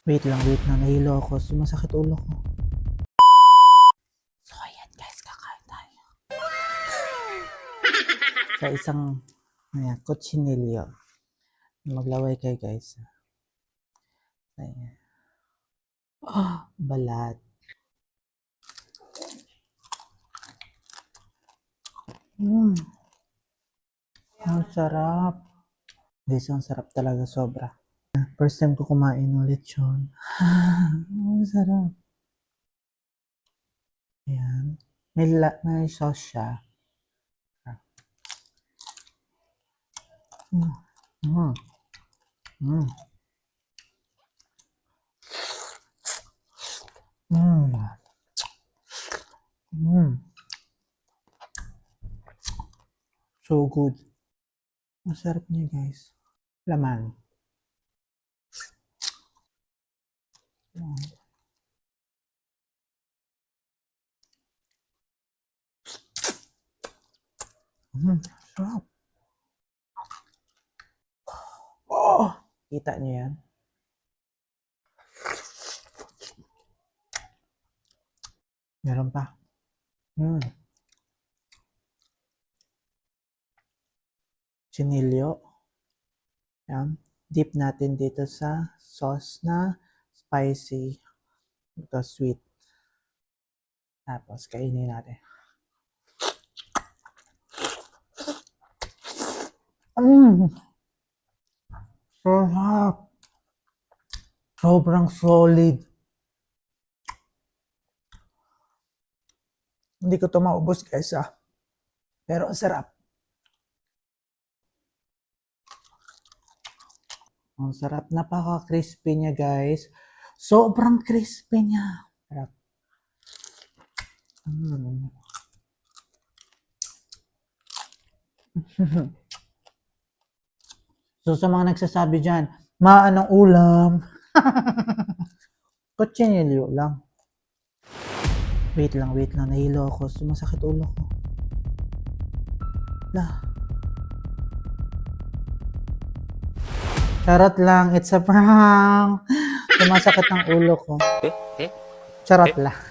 Wait lang, nahilo ako. Sumasakit ulo ko. So, ayan guys, kakain tayo. Sa isang, kutsinilyo. Maglaway kayo guys. Ayan. Balat. Ang sarap. Guys, ang sarap talaga, sobra. First time ko kumain ng lechon. Ang sarap. Ayan. May sauce siya. Mm. Mm. Mm. Mm. Mm. So good. Masarap niya guys. Laman. Sarap. Oh! Kita niyo yan? Meron pa. Chinilyo. Yan. Dip natin dito sa sauce na spicy. Ito sweet. Tapos kainin natin. Sarap. Sobrang solid. Hindi ko ito maubos guys Pero ang sarap. Ang sarap. Napaka-crispy niya guys. Sobrang crispy niya. Sarap. So sa mga nagsasabi dyan, anong ulam? Kutsinilyo lang. Wait lang, nahilo ako. Sumasakit ulo ko. Charot lang, it's a prank. Sumasakit ang ulo ko. Charot lang.